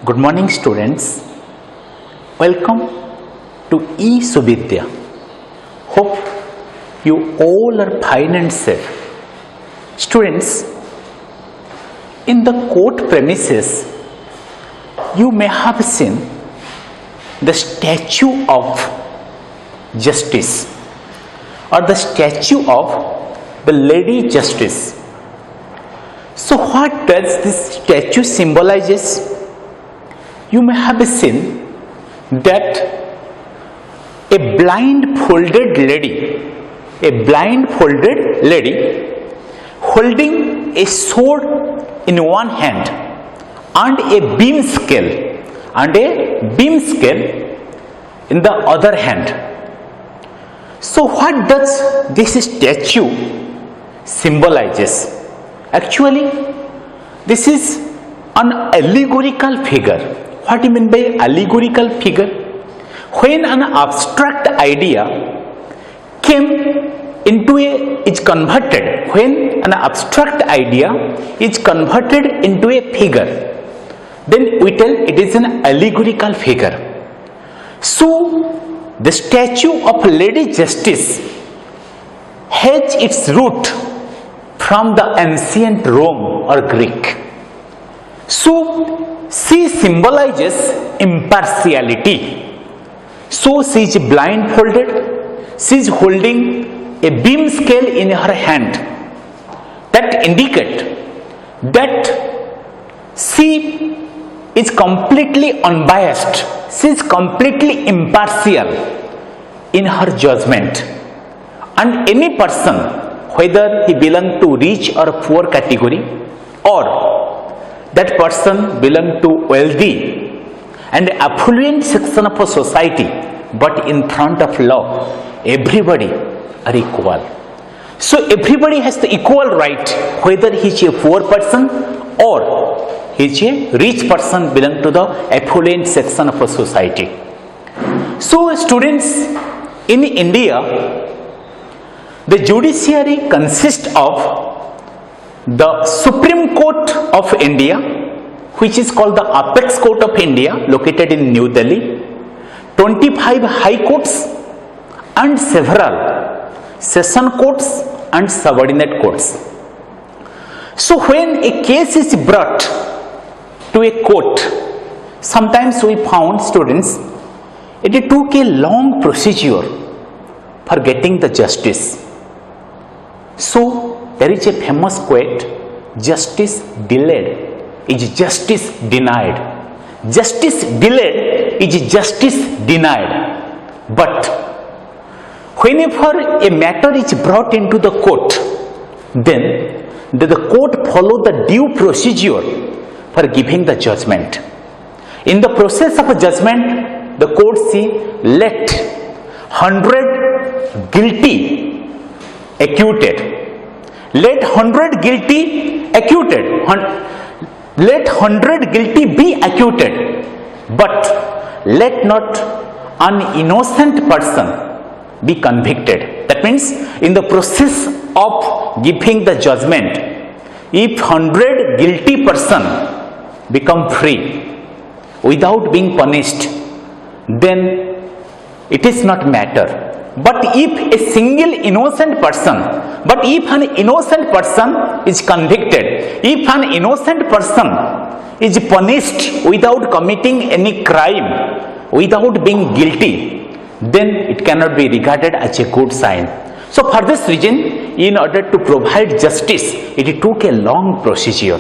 Good morning, students. Welcome to eSuvidya. Hope you all are fine and safe. Students, in the court premises, you may have seen the statue of justice or the statue of the Lady Justice. So what does this statue symbolizes? You may have seen that a blindfolded lady holding a sword in one hand and a beam scale in the other hand. So what does this statue symbolizes? Actually, this is an allegorical figure. What do you mean by allegorical figure? When an abstract idea is converted into a figure, then we tell it is an allegorical figure. So the statue of Lady Justice has its root from the ancient Rome or Greek. So she symbolizes impartiality. So she is blindfolded, she is holding a beam scale in her hand. That indicates that she is completely unbiased, she is completely impartial in her judgment. And any person, whether he belongs to rich or poor category, or that person belongs to wealthy and affluent section of a society, but in front of law, everybody are equal. So everybody has the equal right, whether he is a poor person or he is a rich person belong to the affluent section of a society. So students, in India, the judiciary consists of the Supreme Court of India, which is called the Apex Court of India, located in New Delhi, 25 high courts and several session courts and subordinate courts. So when a case is brought to a court, sometimes we found, students, it took a long procedure for getting the justice. So there is a famous quote, justice delayed is justice denied. Justice delayed is justice denied. But whenever a matter is brought into the court, then the court follow the due procedure for giving the judgment. In the process of a judgment, the court let 100 guilty acquitted. Let 100 guilty acquitted. Let 100 guilty be acquitted. But let not an innocent person be convicted. That means in the process of giving the judgment, if 100 guilty person become free without being punished, then it is not matter. But if a single innocent person, but if an innocent person is convicted, if an innocent person is punished without committing any crime, without being guilty, then it cannot be regarded as a good sign. So for this reason, in order to provide justice, it took a long procedure.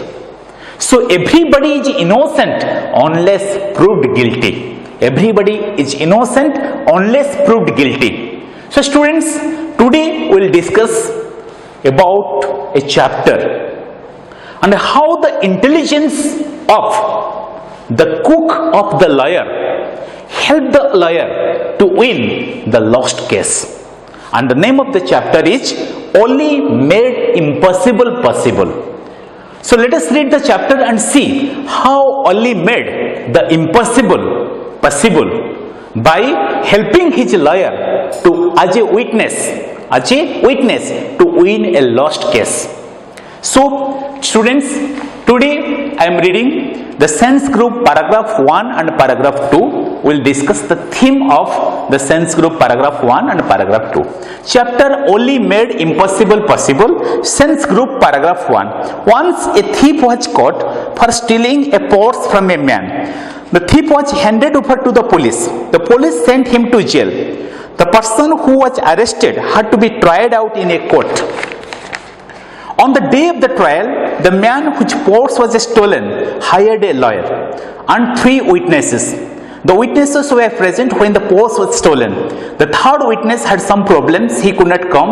So everybody is innocent unless proved guilty. Everybody is innocent unless proved guilty. So students, today we will discuss about a chapter and how the intelligence of the cook of the lawyer helped the lawyer to win the lost case. And the name of the chapter is Only Made Impossible Possible. So let us read the chapter and see how Ali made the impossible possible by helping his lawyer to as a witness to win a lost case. So students, Today I am reading the sense group paragraph 1 and paragraph 2. We will discuss the theme of the sense group paragraph 1 and paragraph 2. Chapter only made impossible possible. Sense group paragraph 1. Once a thief was caught for stealing a purse from a man. The thief was handed over to the police. The police sent him to jail. The person who was arrested had to be tried out in a court. On the day of the trial, the man whose purse was stolen hired a lawyer and 3 witnesses. The witnesses were present when the purse was stolen. The third witness had some problems, he could not come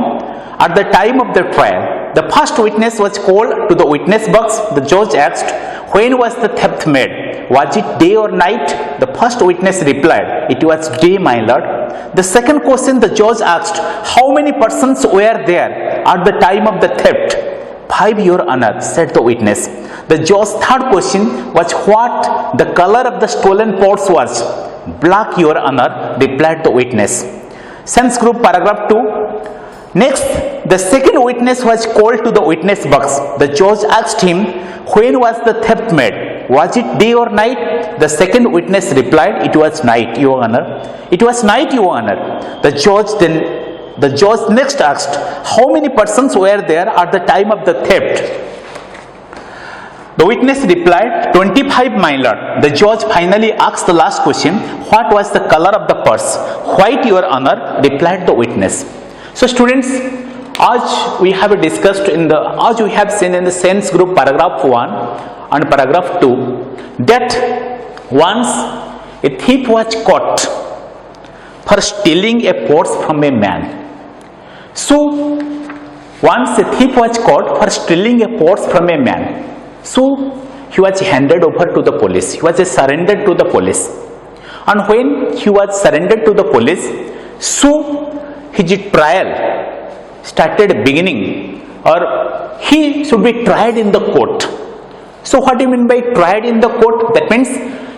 at the time of the trial. The first witness was called to the witness box. The judge asked, when was the theft made? Was it day or night? The first witness replied, it was day, my lord. The second question the judge asked, how many persons were there at the time of the theft? 5, your honor, said the witness. The judge's third question was what the color of the stolen purse was. Black, your honor, replied the witness. Sense group paragraph 2. Next, the second witness was called to the witness box. The judge asked him, when was the theft made? Was it day or night? The second witness replied, it was night, your honor. It was night, your honor. The judge next asked, how many persons were there at the time of the theft? The witness replied, 25, my lord. The judge finally asked the last question, what was the color of the purse? White, your honor, replied the witness. So students, as we have discussed as we have seen in the sense group paragraph 1 and paragraph 2, that once a thief was caught for stealing a purse from a man. So once a thief was caught for stealing a purse from a man. So he was handed over to the police. He was surrendered to the police. And when he was surrendered to the police, so his trial started beginning, or he should be tried in the court. So what do you mean by tried in the court? That means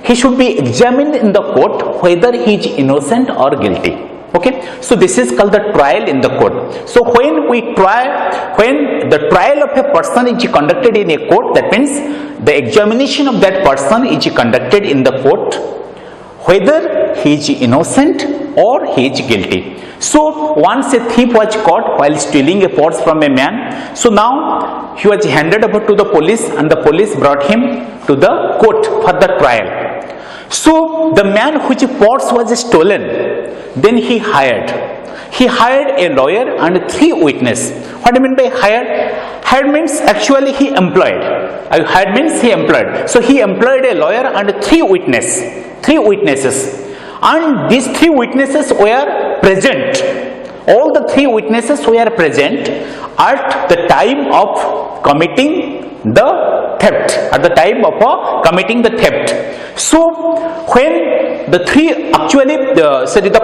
he should be examined in the court whether he is innocent or guilty. Okay, so this is called the trial in the court. So when the trial of a person is conducted in a court, that means the examination of that person is conducted in the court whether he is innocent or he is guilty. So once a thief was caught while stealing a purse from a man, so now he was handed over to the police and the police brought him to the court for the trial. So the man whose purse was stolen, then he hired a lawyer and 3 witnesses. What do you mean by hired? Hired means actually he employed. Hired means he employed. So he employed a lawyer and 3 witnesses. And these 3 witnesses were present. All the 3 witnesses were present at the time of committing the theft. At the time of committing the theft. So when the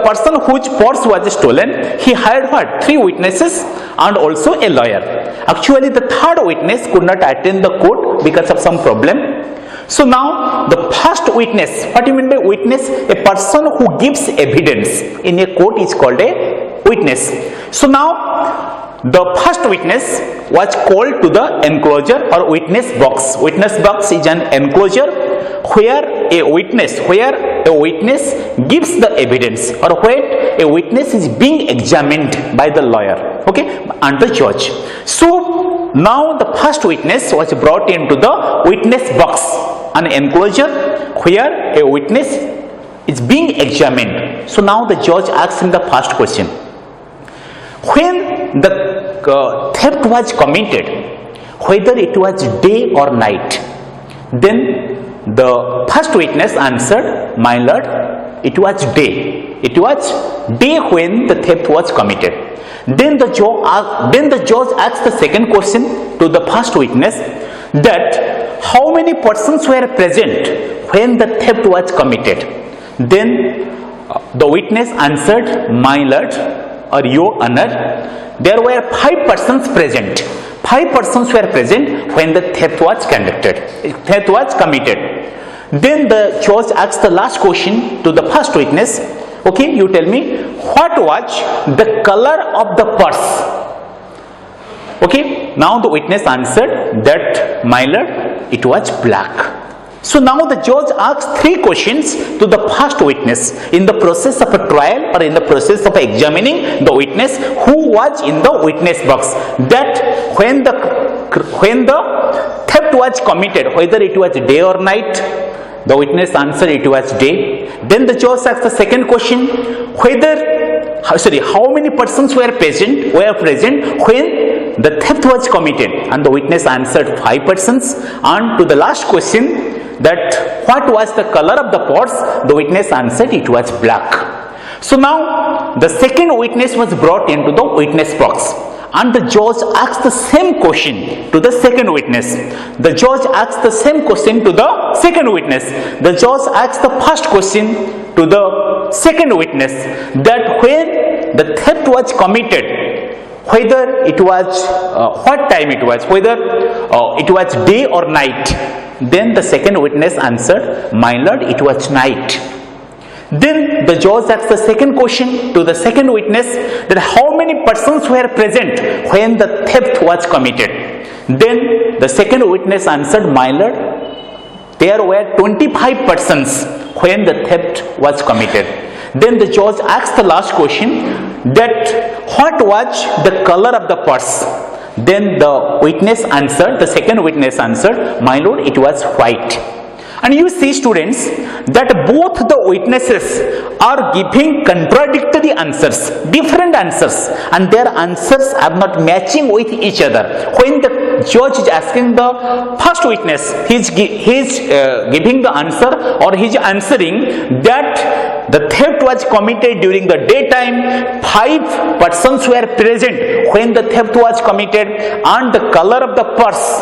person whose purse was stolen, he hired what? 3 witnesses and also a lawyer. Actually the third witness could not attend the court because of some problem. So now the first witness, what do you mean by witness? A person who gives evidence in a court is called a witness. So now the first witness was called to the enclosure or witness box. Witness box is an enclosure where a witness gives the evidence or where a witness is being examined by the lawyer, okay, and the judge. So now the first witness was brought into the witness box, an enclosure where a witness is being examined. So now the judge asks him the first question. When the theft was committed, whether it was day or night, then the first witness answered, my lord, it was day. It was day when the theft was committed. Then the judge asked the second question to the first witness, that how many persons were present when the theft was committed. Then the witness answered, my lord or your honor, there were 5 persons present. 5 persons were present when the theft was committed. Then the judge asked the last question to the first witness. Okay, you tell me, what was the color of the purse? Okay, now the witness answered that, my lord, it was black. So now the judge asked 3 questions to the first witness in the process of a trial or in the process of examining the witness who was in the witness box, that when the theft was committed, whether it was day or night. The witness answered it was day. Then the judge asked the second question, how many persons were present when the theft was committed, and the witness answered 5 persons. And to the last question, that what was the color of the purse, the witness answered it was black. So now the second witness was brought into the witness box, and the judge asked the same question to the second witness. The judge asked the same question to the second witness. The judge asked the first question to the second witness, that when the theft was committed, whether it was what time it was, whether it was day or night. Then the second witness answered, my lord, it was night. Then the judge asked the second question to the second witness, that how many persons were present when the theft was committed. Then the second witness answered, my lord, there were 25 persons when the theft was committed. Then the judge asked the last question, that what was the color of the purse. Then the witness answered, the second witness answered, my lord, it was white. And you see, students, that both the witnesses are giving contradictory answers, different answers, and their answers are not matching with each other. When the judge is asking the first witness, he is giving the answer, or he is answering that the theft was committed during the daytime, 5 persons were present when the theft was committed, and the color of the purse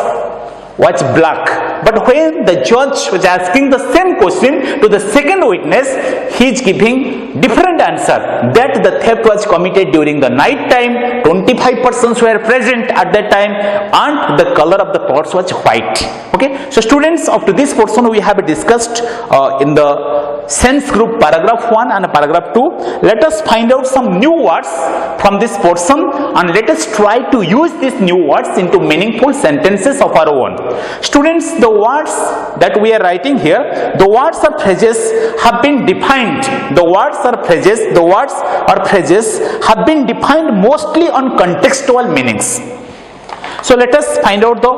was black. But when the judge was asking the same question to the second witness, he is giving different answer, that the theft was committed during the night time, 25 persons were present at that time, and the color of the purse was white. Okay, so students, up to this portion we have discussed in the sense group paragraph 1 and paragraph 2. Let us find out some new words from this portion, and let us try to use these new words into meaningful sentences of our own. Students, the words that we are writing here, the words or phrases have been defined. The words or phrases have been defined mostly on contextual meanings. So let us find out the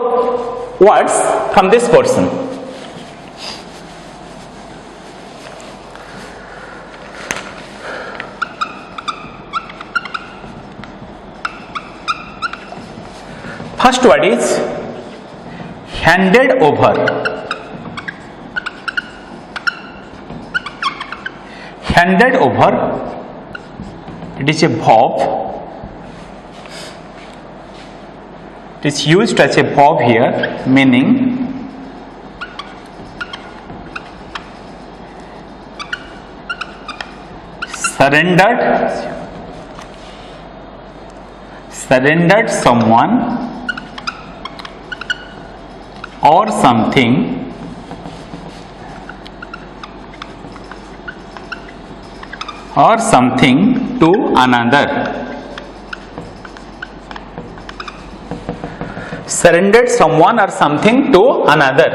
words from this portion. First word is handed over. Handed over, it is a verb. It is used as a verb here, meaning surrendered someone or something to another. Surrendered someone or something to another.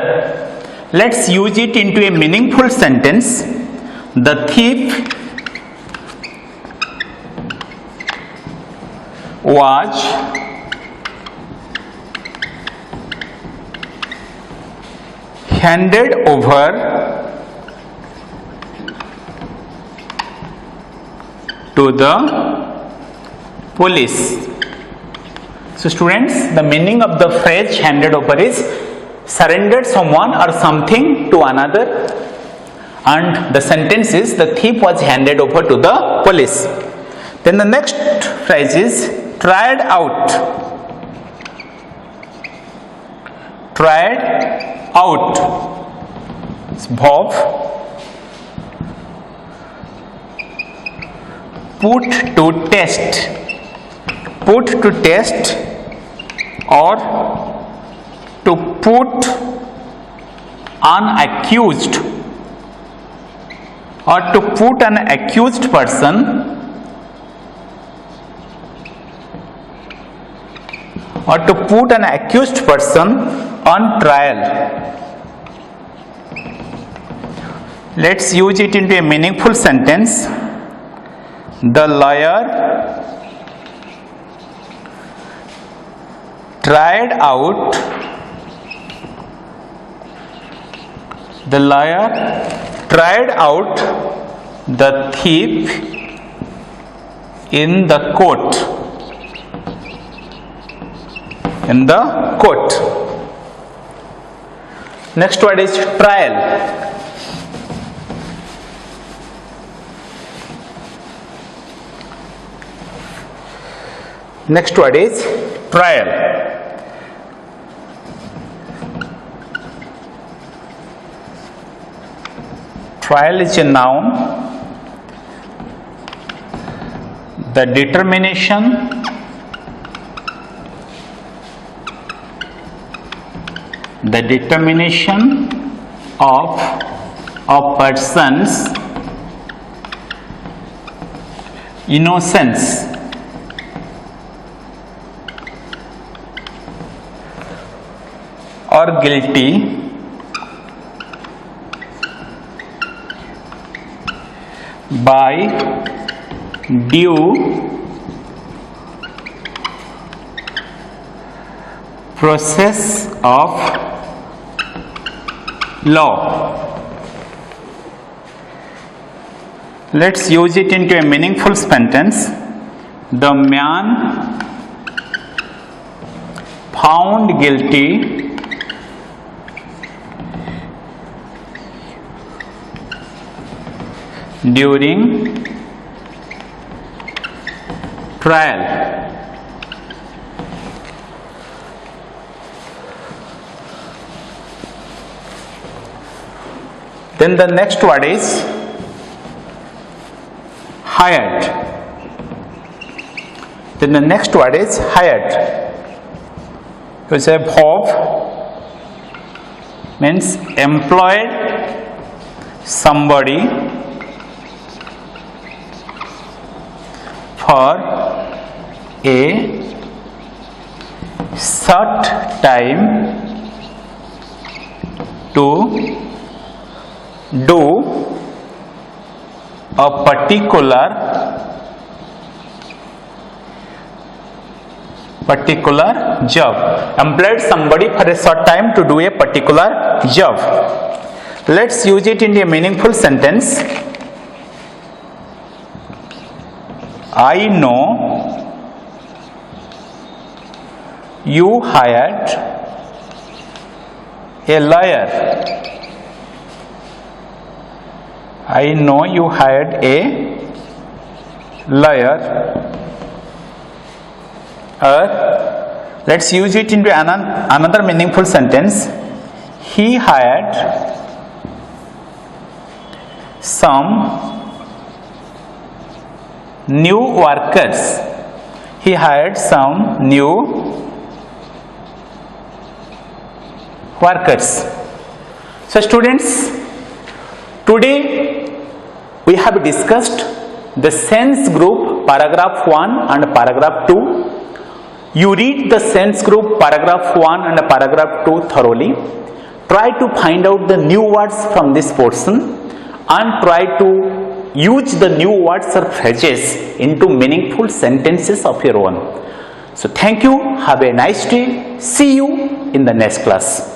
Let's use it into a meaningful sentence. The thief was handed over to the police. So students, the meaning of the phrase handed over is surrendered someone or something to another, and the sentence is the thief was handed over to the police. Then the next phrase is tried out. Tried out. It's verb. Put to test. Put to test, or to put an accused, or to put an accused person on trial. Let's use it into a meaningful sentence. The lawyer tried out the thief in the court. Next word is trial. Next word is trial. Trial is a noun. The determination of a person's innocence or guilty by due process of law. Let's use it into a meaningful sentence. The man found guilty during trial. Then the next word is hired. You say verb means employed somebody for a short time to do a particular job. Employed somebody for a short time to do a particular job. Let's use it in a meaningful sentence. I know you hired a lawyer. I know you hired a lawyer. Let's use it into another meaningful sentence. He hired some new workers. He hired some new workers. So students, today we have discussed the sense group paragraph 1 and paragraph 2. You read the sense group paragraph 1 and paragraph 2 thoroughly. Try to find out the new words from this portion and try to use the new words or phrases into meaningful sentences of your own. So thank you. Have a nice day. See you in the next class.